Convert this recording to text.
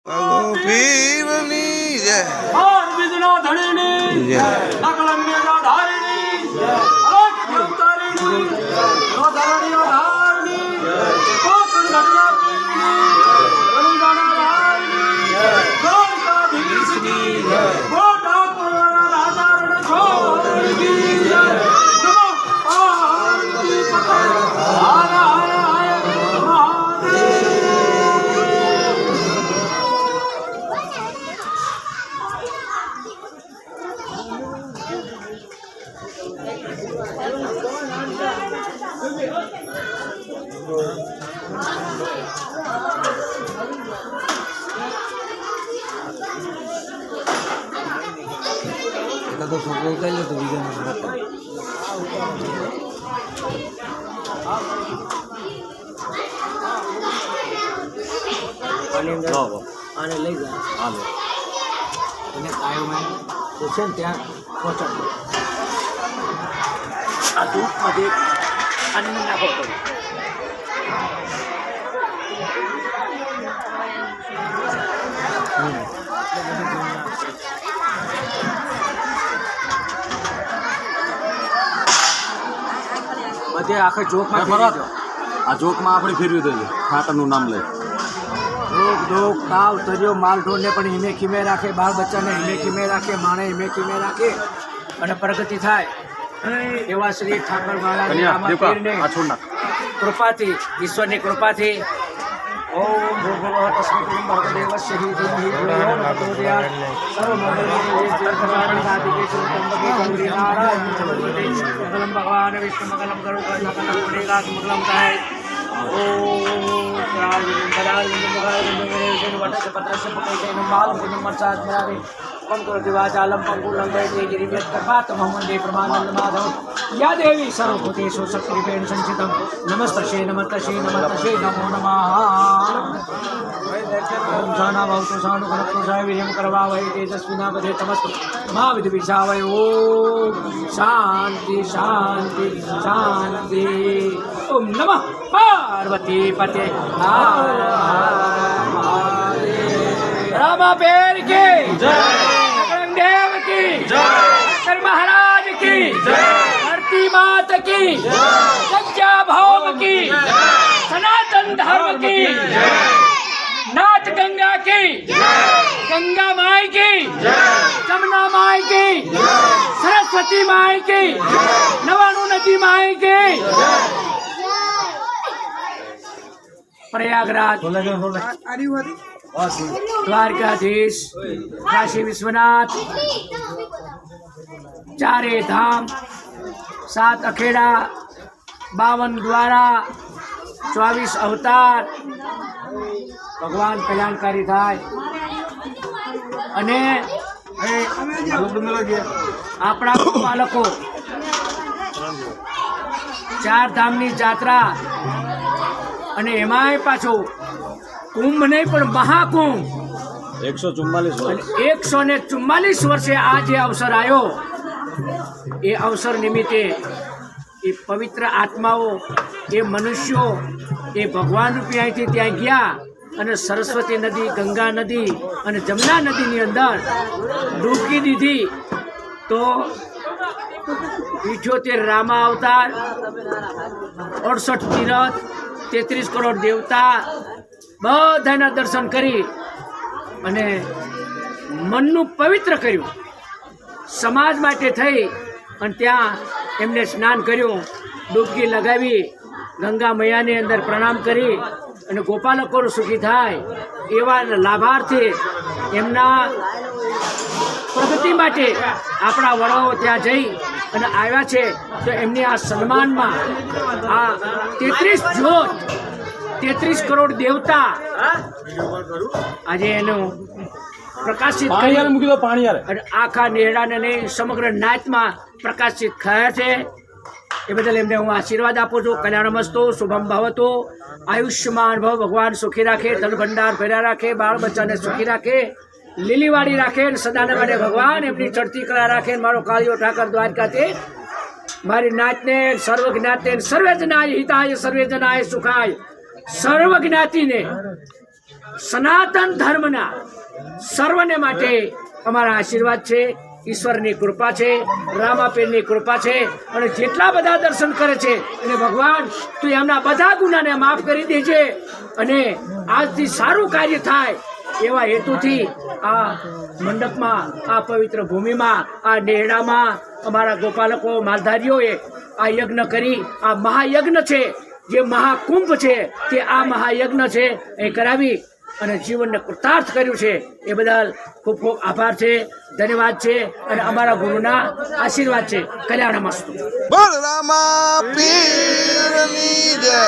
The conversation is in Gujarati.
પીરની જય और विद्या धरणी જય अकलन्य धारिणी अवतारिणी धरणी धारिणी कोसुर घटना अनुदान धारिणी गौरका धीष्णी गोटा पुराण आधारण छोड़गी नमो पार्वती पते हर हर हर महादेव તો છોકરો કઈ લે તો બીજા આને લઈ જાય હાલો અને કાયમાં તો છે ને ત્યાં પહોંચાડો આ દૂધમાંથી આને નાખો પડે બધે આખા જોકમાં આ જોકમાં આપણે ફેરવી દઈએ ખાતરનું નામ લઈ રોગ દોગ તાવ તર્યો માલઢોરને પણ હિમે ખીમે રાખે બાળ બચ્ચાને હિમે ખીમે રાખે માણે હિમે ખીમે રાખે અને પ્રગતિ થાય એવા શ્રી ઠાકર મહારાજને કૃપાથી ઈશ્વરની કૃપાથી ઓમ ભૂર્ભુવઃ તસ્મૈ ભગદેવસ્ય હિ ધીમહિ ધિયો ન પ્રચોદયાત્ સર્વમંગલમ ભગવાન વિષ્ણુ મંગલમ ગરુડધ્વજ મંગલમ થાય या देवी सर्वभूतेषु शक्तिरूपेण संस्थितं नमस्तस्यै नमस्तस्यै नमस्तस्यै नमो नमः ओम सहना भवतु सहनु भुनक्तु सह वीर्यं करवावहै तेजस्विनावधीतमस्तु मा विद्विषावहै ओम शांति शांति शांति ओम नमः पार्वती पते रामा पेर की जय देव की जय महाराज की जय धरती मात की जय भौम की सनातन धर्म की नाथ गंगा की गंगा माई की जमुना माई की सरस्वती माई की नवाणु नदी माई की प्रयागराज द्वारकाधीश काशी विश्वनाथ चारे धाम 7 अखेड़ा 52 द्वारा 24 अवतार भगवान कल्याणकारी थाय अने आपणा बालको 4 धामनी यात्रा અને એમાંય પાછો કુંભ નહીં પણ મહાકુંભ 144 વર્ષે આ જે અવસર આવ્યો એ અવસર નિમિત્તે એ પવિત્ર આત્માઓ એ મનુષ્યો એ ભગવાન રૂપી અહીંથી ત્યાં ગયા અને સરસ્વતી નદી ગંગા નદી અને જમુના નદીની અંદર ડૂબકી દીધી તો 78 રામા અવતાર 68 તીરથ 33 કરોડ દેવતા બધાના દર્શન કરી અને મનનું પવિત્ર કર્યું સમાજ માટે થઈ અને ત્યાં એમને સ્નાન કર્યું ડૂબકી લગાવી ગંગા મૈયાની અંદર પ્રણામ કરી અને ગોપાલકો સુખી થાય એવા લાભાર્થી એમના પ્રગતિ માટે આપણા વડાઓ ત્યાં જઈ અને આવ્યા છે તો એમની આ સન્માનમાં આ 33 જ્યોત 33 કરોડ દેવતા આજે એનું પ્રકાશિત કરી અને આખા નેહડાને નહીં સમગ્ર નાચમાં પ્રકાશિત થયા છે એ બદલ એમને હું આશીર્વાદ આપું છું કલ્યાણમસ્તુ શુભમ ભવતુ આયુષ્યમાન ભવ ભગવાન સુખી રાખે ધન ભંડાર ભર્યા રાખે બાળ બચ્ચાને સુખી રાખે લીલીવાડી રાખે ને સદાને માટે ભગવાન એમની ચડતી કળા રાખે મારો કાળિયો ઠાકર દ્વારકાથી મારી નાચને સર્વ જ્ઞાતે સર્વે જનાય હિતાય સર્વે જનાય સુખાય સર્વ જ્ઞાતિને સનાતન ધર્મના સર્વને માટે અમારા આશીર્વાદ છે, ઈશ્વરની કૃપા છે, રામાપીરની કૃપા છે. અને જેટલા બધા દર્શન કરે છે અને ભગવાન તું એમના બધા ગુનાને માફ કરી દેજે અને આજથી સારું કાર્ય થાય એવા હેતુથી આ મંડપમાં, આ પવિત્ર ભૂમિમાં, આ ડેહડામાં અમારા ગોપાલકો, માલધારીઓએ આ યજ્ઞ કરી, આ મહાયજ્ઞ છે, જે મહાકુંભ છે તે આ મહાયજ્ઞ છે એ કરાવી અને જીવનને કૃતાર્થ કર્યું છે. એ બદલ ખૂબ ખૂબ આભાર છે, ધન્યવાદ છે અને અમારા ગુરુના આશીર્વાદ છે. કલ્યાણમસ્તુ. બોલ રામા પીરની જય.